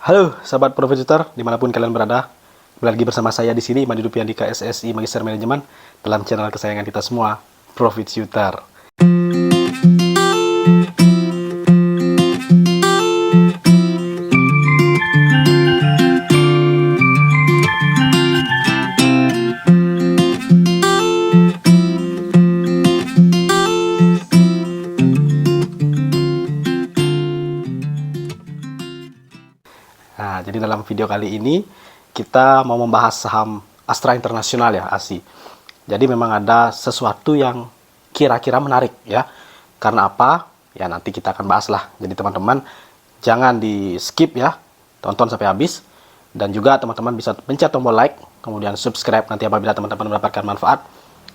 Halo, sahabat Profituter, dimanapun kalian berada. Kembali lagi bersama saya di sini, Mandi Dupiandika SSI Magister Manajemen, dalam channel kesayangan kita semua, Profituter. Nah, jadi dalam video kali ini kita mau membahas saham Astra International ya, ASI. Jadi memang ada sesuatu yang kira-kira menarik ya. Karena apa? Ya nanti kita akan bahas lah. Jadi teman-teman jangan di skip ya, tonton sampai habis. Dan juga teman-teman bisa pencet tombol like, kemudian subscribe nanti apabila teman-teman mendapatkan manfaat.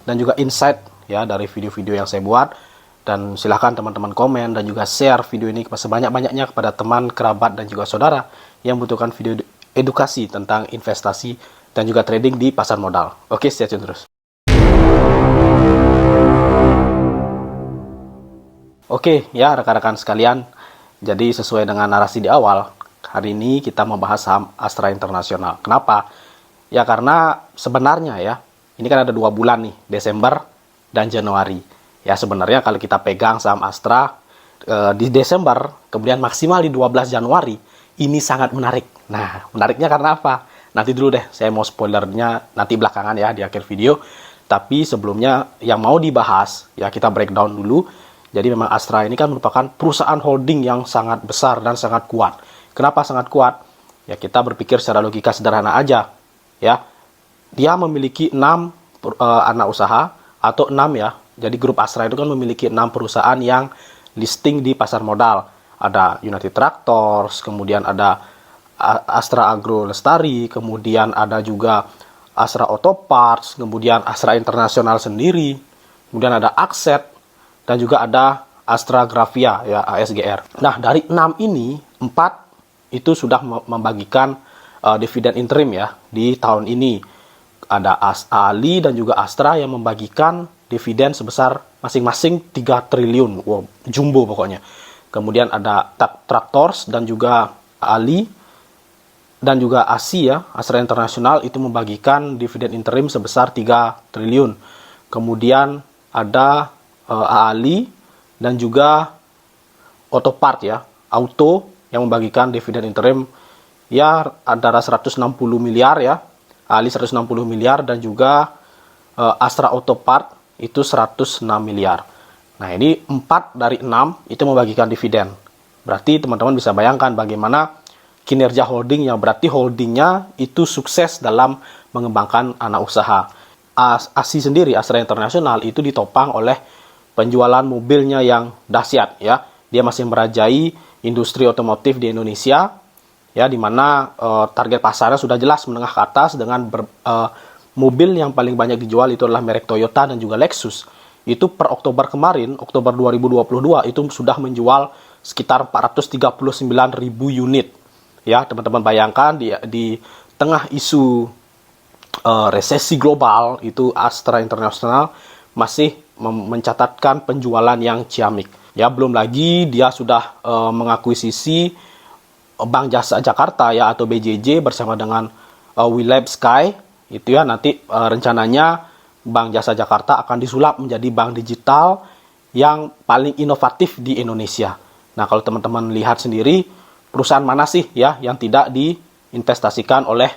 Dan juga insight ya dari video-video yang saya buat. Dan silahkan teman-teman komen dan juga share video ini sebanyak-banyaknya kepada teman, kerabat, dan juga saudara yang membutuhkan video edukasi tentang investasi dan juga trading di pasar modal. Oke, stay tune terus. Oke, ya rekan-rekan sekalian, jadi sesuai dengan narasi di awal, hari ini kita membahas saham Astra International. Kenapa? Ya karena sebenarnya ya, ini kan ada 2 bulan nih, Desember dan Januari. Ya sebenarnya kalau kita pegang saham Astra di Desember, kemudian maksimal di 12 Januari, ini sangat menarik. Nah, menariknya karena apa? Nanti dulu deh, saya mau spoilernya nanti belakangan ya, di akhir video. Tapi sebelumnya yang mau dibahas, ya kita breakdown dulu. Jadi memang Astra ini kan merupakan perusahaan holding yang sangat besar dan sangat kuat. Kenapa sangat kuat? Ya kita berpikir secara logika sederhana aja. Ya, dia memiliki 6 anak usaha atau 6 ya. Jadi grup Astra itu kan memiliki 6 perusahaan yang listing di pasar modal. Ada United Tractors, kemudian ada Astra Agro Lestari, kemudian ada juga Astra Auto Parts, kemudian Astra International sendiri, kemudian ada Akset, dan juga ada Astra Grafia, ya ASGR. Nah, dari 6 ini, 4 itu sudah membagikan dividen interim ya di tahun ini. Ada Ali dan juga Astra yang membagikan dividen sebesar masing-masing 3 triliun. Wow, jumbo pokoknya. Kemudian ada Tractors dan juga Ali dan juga ASI ya, Astra International itu membagikan dividen interim sebesar 3 triliun. Kemudian ada Ali dan juga Autopart ya, Auto yang membagikan dividen interim ya antara 160 miliar ya. Ali 160 miliar dan juga Astra Autopart itu 106 miliar. Nah, ini 4 dari 6 itu membagikan dividen. Berarti teman-teman bisa bayangkan bagaimana kinerja holding yang berarti holdingnya itu sukses dalam mengembangkan anak usaha. ASI sendiri, Astra International, itu ditopang oleh penjualan mobilnya yang dahsyat ya. Dia masih merajai industri otomotif di Indonesia ya, di mana target pasarnya sudah jelas menengah ke atas dengan mobil yang paling banyak dijual itu adalah merek Toyota dan juga Lexus. Itu per Oktober kemarin, Oktober 2022 itu sudah menjual sekitar 439.000 unit. Ya, teman-teman bayangkan di tengah isu resesi global itu Astra International masih mencatatkan penjualan yang ciamik. Ya, belum lagi dia sudah mengakuisisi Bank Jasa Jakarta ya atau BJJ bersama dengan WeLab Sky itu ya, nanti rencananya Bank Jasa Jakarta akan disulap menjadi bank digital yang paling inovatif di Indonesia. Nah, kalau teman-teman lihat sendiri perusahaan mana sih ya yang tidak diinvestasikan oleh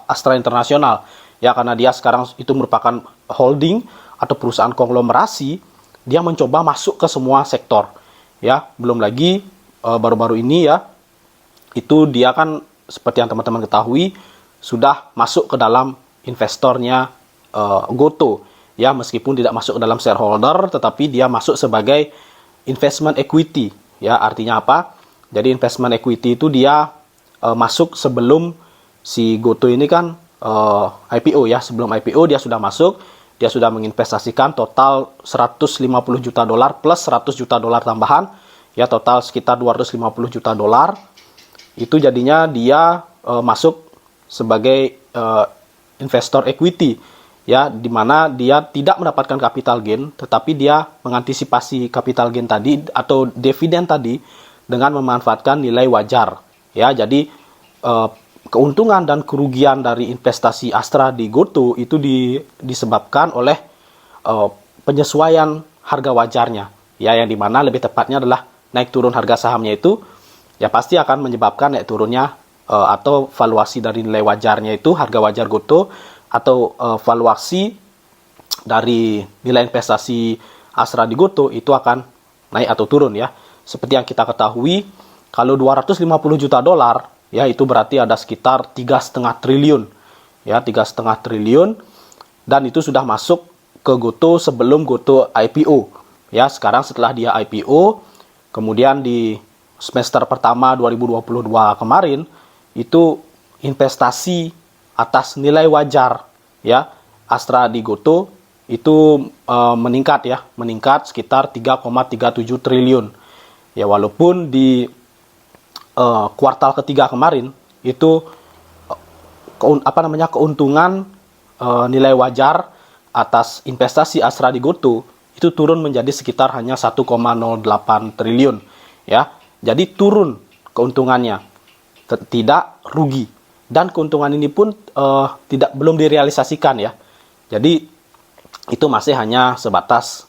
Astra International ya, karena dia sekarang itu merupakan holding atau perusahaan konglomerasi, dia mencoba masuk ke semua sektor ya. Belum lagi baru-baru ini ya, itu dia kan seperti yang teman-teman ketahui sudah masuk ke dalam investornya Gotoh ya, meskipun tidak masuk ke dalam shareholder tetapi dia masuk sebagai investment equity ya. Artinya apa? Jadi investment equity itu dia masuk sebelum si Gotoh ini kan IPO ya. Sebelum IPO dia sudah masuk, dia sudah menginvestasikan total 150 juta dolar plus 100 juta dolar tambahan ya, total sekitar 250 juta dolar. Itu jadinya dia masuk sebagai investor equity ya, di mana dia tidak mendapatkan capital gain tetapi dia mengantisipasi capital gain tadi atau dividen tadi dengan memanfaatkan nilai wajar ya. Jadi keuntungan dan kerugian dari investasi Astra di GoTo itu disebabkan oleh penyesuaian harga wajarnya, ya, yang dimana lebih tepatnya adalah naik turun harga sahamnya itu ya pasti akan menyebabkan naik turunnya atau valuasi dari nilai wajarnya itu, harga wajar GoTo, atau valuasi dari nilai investasi Astra di GoTo itu akan naik atau turun, ya. Seperti yang kita ketahui, kalau 250 juta dolar, ya, itu berarti ada sekitar 3,5 triliun, ya, 3,5 triliun, dan itu sudah masuk ke GoTo sebelum GoTo IPO, ya. Sekarang setelah dia IPO, kemudian di semester pertama 2022 kemarin, itu investasi atas nilai wajar, ya, Astra di GoTo itu meningkat sekitar 3,37 triliun. Ya, walaupun di kuartal ketiga kemarin itu keuntungan nilai wajar atas investasi Astra di GoTo itu turun menjadi sekitar hanya 1,08 triliun, ya. Jadi turun keuntungannya, tidak rugi, dan keuntungan ini pun belum direalisasikan, ya. Jadi itu masih hanya sebatas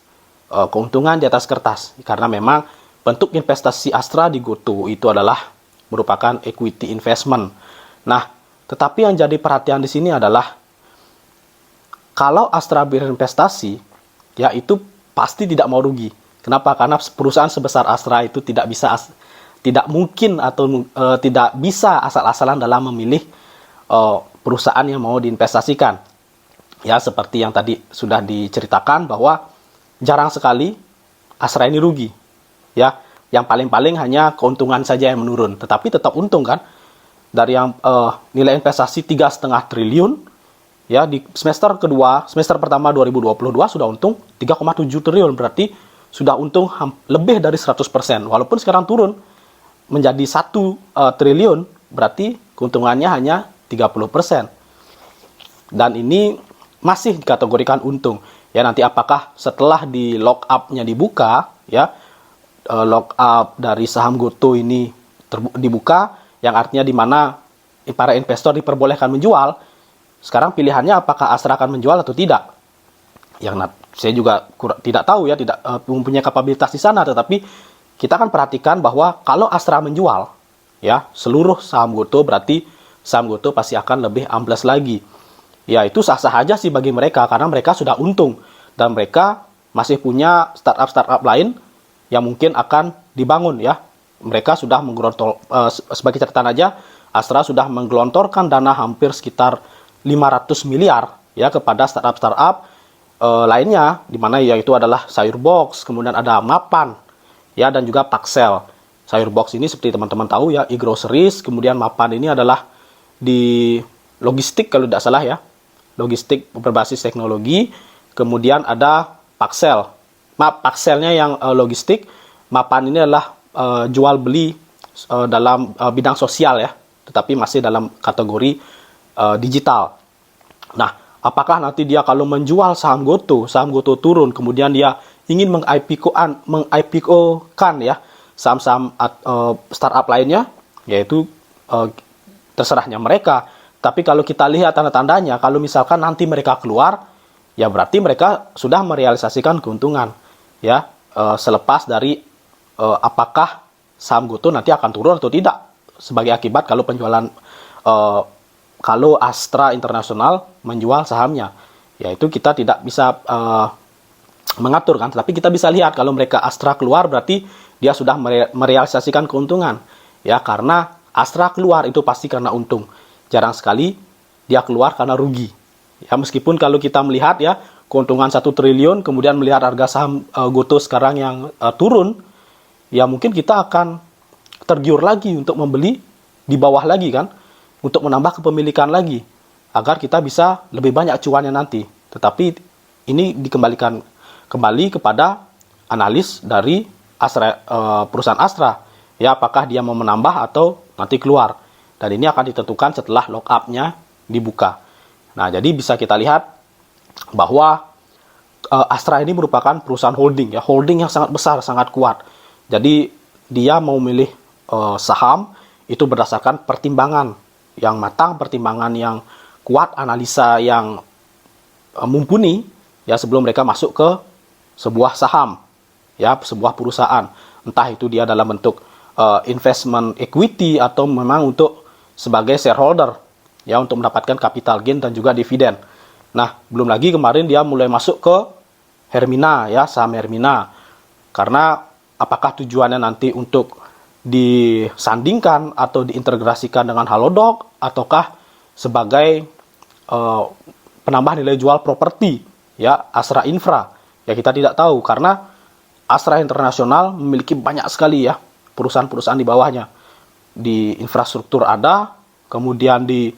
keuntungan di atas kertas, karena memang bentuk investasi Astra di GoTo itu adalah merupakan equity investment. Nah, tetapi yang jadi perhatian di sini adalah kalau Astra berinvestasi, ya, itu pasti tidak mau rugi. Kenapa? Karena perusahaan sebesar Astra itu tidak mungkin atau tidak bisa asal-asalan dalam memilih perusahaan yang mau diinvestasikan. Ya, seperti yang tadi sudah diceritakan bahwa jarang sekali Astra ini rugi. Ya, yang paling-paling hanya keuntungan saja yang menurun, tetapi tetap untung kan. Dari yang nilai investasi 3,5 triliun, ya, di semester pertama 2022 sudah untung 3,7 triliun, berarti sudah untung lebih dari 100%. Walaupun sekarang turun menjadi 1 triliun, berarti keuntungannya hanya 30%. Dan ini masih dikategorikan untung. Ya, nanti apakah setelah di lock up-nya dibuka, ya, lock up dari saham GoTo ini dibuka, yang artinya di mana para investor diperbolehkan menjual. Sekarang pilihannya apakah Astra akan menjual atau tidak. Yang saya juga tidak tahu, ya, tidak mempunyai kapabilitas di sana, tetapi kita akan perhatikan bahwa kalau Astra menjual, ya, seluruh saham GoTo, berarti saham GoTo pasti akan lebih ambles lagi. Ya, itu sah-sah aja sih bagi mereka, karena mereka sudah untung dan mereka masih punya startup lain yang mungkin akan dibangun, ya. Mereka sudah sebagai catatan aja, Astra sudah menggelontorkan dana hampir sekitar 500 miliar, ya, kepada startup lainnya, di mana yaitu adalah Sayurbox, kemudian ada Mapan, ya, dan juga Paxel. Sayurbox ini seperti teman-teman tahu, ya, e-groceries, kemudian Mapan ini adalah di logistik kalau tidak salah, ya, logistik berbasis teknologi. Kemudian ada Paxel. Paxelnya yang logistik, Mapan ini adalah jual beli dalam bidang sosial, ya, tetapi masih dalam kategori digital. Nah, apakah nanti dia kalau menjual saham GoTo turun, kemudian dia ingin meng-IPO-kan, ya, saham-saham startup lainnya, yaitu terserahnya mereka. Tapi kalau kita lihat tanda-tandanya, kalau misalkan nanti mereka keluar, ya berarti mereka sudah merealisasikan keuntungan, ya, selepas dari apakah saham GoTo nanti akan turun atau tidak sebagai akibat kalau penjualan kalau Astra International menjual sahamnya. Yaitu kita tidak bisa mengatur kan, tapi kita bisa lihat kalau mereka Astra keluar berarti dia sudah merealisasikan keuntungan, ya, karena Astra keluar itu pasti karena untung. Jarang sekali dia keluar karena rugi. Ya, meskipun kalau kita melihat, ya, keuntungan 1 triliun, kemudian melihat harga saham GoTo sekarang yang turun, ya mungkin kita akan tergiur lagi untuk membeli di bawah lagi kan, untuk menambah kepemilikan lagi, agar kita bisa lebih banyak cuannya nanti. Tetapi ini dikembalikan kembali kepada analis dari perusahaan Astra, ya, apakah dia mau menambah atau nanti keluar. Dan ini akan ditentukan setelah lock up-nya dibuka. Nah, jadi bisa kita lihat bahwa Astra ini merupakan perusahaan holding, ya, holding yang sangat besar, sangat kuat. Jadi dia mau milih saham itu berdasarkan pertimbangan yang matang, pertimbangan yang kuat, analisa yang mumpuni ya sebelum mereka masuk ke sebuah saham ya, sebuah perusahaan. Entah itu dia dalam bentuk investment equity atau memang untuk sebagai shareholder ya, untuk mendapatkan capital gain dan juga dividen. Nah, belum lagi kemarin dia mulai masuk ke Hermina ya, saham Hermina. Karena apakah tujuannya nanti untuk disandingkan atau diintegrasikan dengan Halodoc ataukah sebagai penambah nilai jual properti ya, Astra Infra. Ya kita tidak tahu karena Astra Internasional memiliki banyak sekali ya perusahaan-perusahaan di bawahnya. Di infrastruktur ada, kemudian di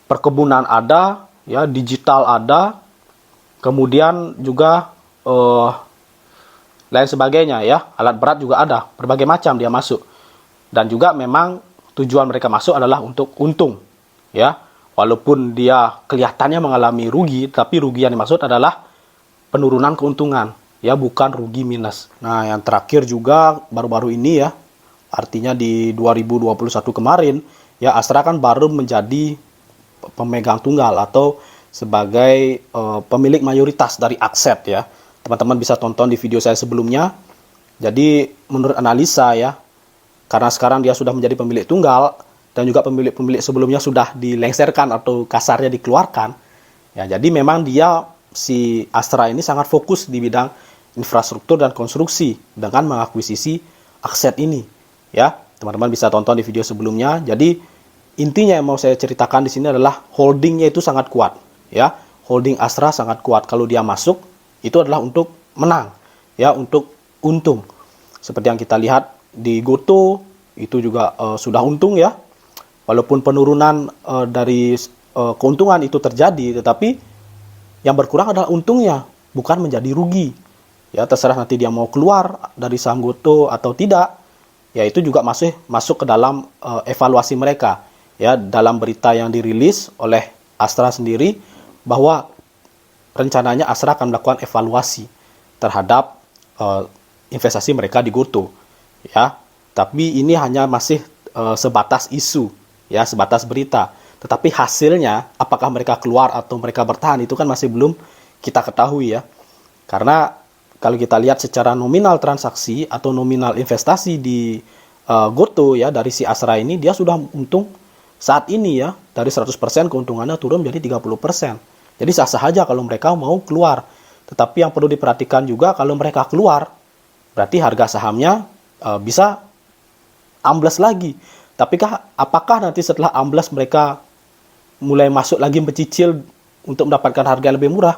perkebunan ada, ya digital ada, kemudian juga lain sebagainya ya, alat berat juga ada, berbagai macam dia masuk. Dan juga memang tujuan mereka masuk adalah untuk untung ya. Walaupun dia kelihatannya mengalami rugi, tapi rugi yang dimaksud adalah penurunan keuntungan ya, bukan rugi minus. Nah, yang terakhir juga baru-baru ini ya, artinya di 2021 kemarin ya, Astra kan baru menjadi pemegang tunggal atau sebagai pemilik mayoritas dari Akset ya. Teman-teman bisa tonton di video saya sebelumnya. Jadi menurut analisa ya, karena sekarang dia sudah menjadi pemilik tunggal dan juga pemilik-pemilik sebelumnya sudah dilengsarkan atau kasarnya dikeluarkan ya, jadi memang dia, si Astra ini sangat fokus di bidang infrastruktur dan konstruksi dengan mengakuisisi Akset ini ya. Teman-teman bisa tonton di video sebelumnya. Jadi intinya yang mau saya ceritakan di sini adalah holdingnya itu sangat kuat ya. Holding Astra sangat kuat. Kalau dia masuk itu adalah untuk menang ya, untuk untung. Seperti yang kita lihat di Goto itu juga sudah untung ya. Walaupun penurunan dari keuntungan itu terjadi, tetapi yang berkurang adalah untungnya, bukan menjadi rugi. Ya, terserah nanti dia mau keluar dari saham Goto atau tidak. Ya, itu juga masuk ke dalam evaluasi mereka. Ya, dalam berita yang dirilis oleh Astra sendiri bahwa rencananya Astra akan melakukan evaluasi terhadap investasi mereka di Goto. Ya, tapi ini hanya masih sebatas isu, ya, sebatas berita. Tetapi hasilnya, apakah mereka keluar atau mereka bertahan, itu kan masih belum kita ketahui ya. Karena kalau kita lihat secara nominal transaksi atau nominal investasi di Goto ya, dari si Astra ini, dia sudah untung saat ini ya, dari 100% keuntungannya turun menjadi 30%. Jadi sah-sah saja kalau mereka mau keluar. Tetapi yang perlu diperhatikan juga, kalau mereka keluar, berarti harga sahamnya bisa ambles lagi. Tapi apakah nanti setelah ambles mereka mulai masuk lagi mencicil untuk mendapatkan harga yang lebih murah?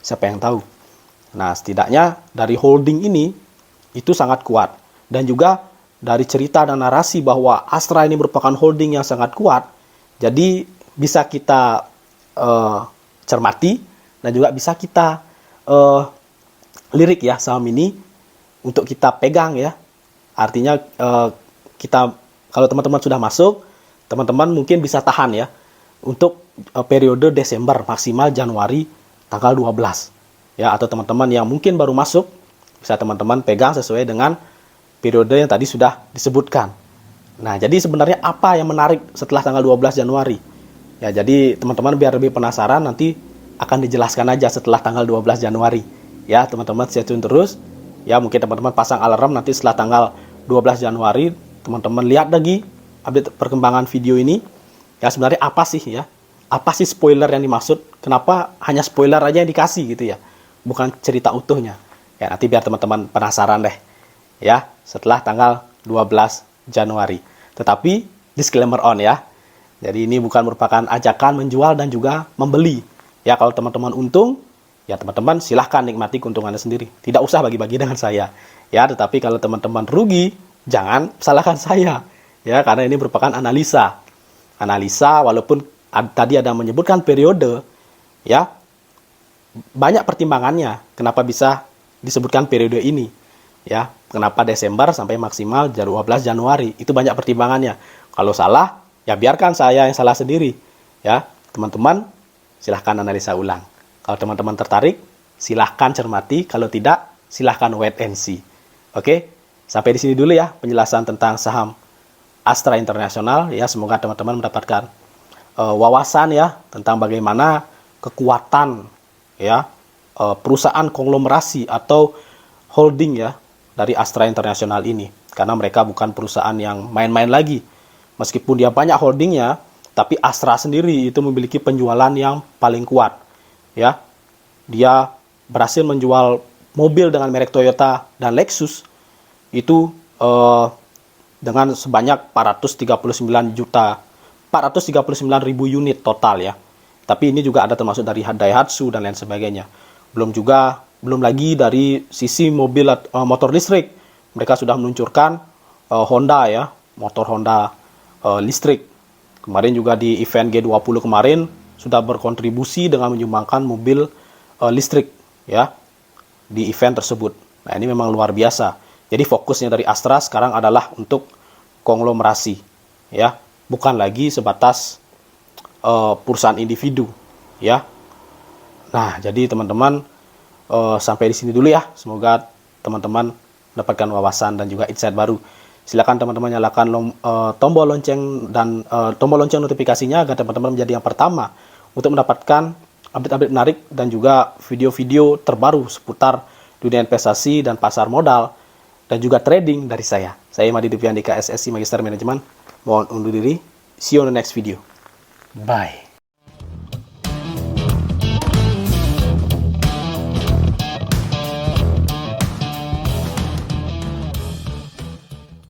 Siapa yang tahu. Nah, setidaknya dari holding ini itu sangat kuat. Dan juga dari cerita dan narasi bahwa Astra ini merupakan holding yang sangat kuat, jadi bisa kita cermati dan juga bisa kita lirik ya saham ini untuk kita pegang ya. Artinya kita, kalau teman-teman sudah masuk, teman-teman mungkin bisa tahan ya untuk periode Desember, maksimal Januari tanggal 12 ya. Atau teman-teman yang mungkin baru masuk, bisa teman-teman pegang sesuai dengan periode yang tadi sudah disebutkan. Nah, jadi sebenarnya apa yang menarik setelah tanggal 12 Januari? Ya, jadi teman-teman biar lebih penasaran, nanti akan dijelaskan aja setelah tanggal 12 Januari. Ya, teman-teman stay tune terus. Ya, mungkin teman-teman pasang alarm nanti setelah tanggal 12 Januari, teman-teman lihat lagi update perkembangan video ini. Ya, sebenarnya apa sih ya? Apa sih spoiler yang dimaksud? Kenapa hanya spoiler aja yang dikasih gitu ya? Bukan cerita utuhnya. Ya, nanti biar teman-teman penasaran deh. Ya, setelah tanggal 12 Januari. Tetapi disclaimer on ya. Jadi ini bukan merupakan ajakan menjual dan juga membeli. Ya, kalau teman-teman untung, ya teman-teman silahkan nikmati keuntungannya sendiri. Tidak usah bagi-bagi dengan saya. Ya, tetapi kalau teman-teman rugi, jangan salahkan saya. Ya, karena ini merupakan analisa. Analisa, walaupun tadi ada menyebutkan periode, ya, banyak pertimbangannya. Kenapa bisa disebutkan periode ini? Ya, kenapa Desember sampai maksimal 12 Januari? Itu banyak pertimbangannya. Kalau salah, ya biarkan saya yang salah sendiri. Ya, teman-teman silahkan analisa ulang. Kalau teman-teman tertarik, silahkan cermati. Kalau tidak, silahkan wait and see. Oke, sampai di sini dulu ya penjelasan tentang saham Astra Internasional. Ya, semoga teman-teman mendapatkan wawasan ya tentang bagaimana kekuatan ya perusahaan konglomerasi atau holding ya dari Astra International ini, karena mereka bukan perusahaan yang main-main lagi. Meskipun dia banyak holdingnya, tapi Astra sendiri itu memiliki penjualan yang paling kuat ya. Dia berhasil menjual mobil dengan merek Toyota dan Lexus itu dengan sebanyak 439.000 unit total ya. Tapi ini juga ada termasuk dari Daihatsu dan lain sebagainya. Belum lagi dari sisi mobil motor listrik. Mereka sudah meluncurkan Honda ya, motor Honda listrik. Kemarin juga di event G20 kemarin sudah berkontribusi dengan menyumbangkan mobil listrik ya di event tersebut. Nah, ini memang luar biasa. Jadi fokusnya dari Astra sekarang adalah untuk konglomerasi ya, bukan lagi sebatas perusahaan individu ya. Nah, jadi teman-teman sampai di sini dulu ya. Semoga teman-teman mendapatkan wawasan dan juga insight baru. Silakan teman-teman nyalakan tombol lonceng dan tombol lonceng notifikasinya agar teman-teman menjadi yang pertama untuk mendapatkan update-update menarik dan juga video-video terbaru seputar dunia investasi dan pasar modal dan juga trading dari saya. Saya Madi Divyandika, SSC Magister Management. Mohon undur diri. See you on the next video. Bye.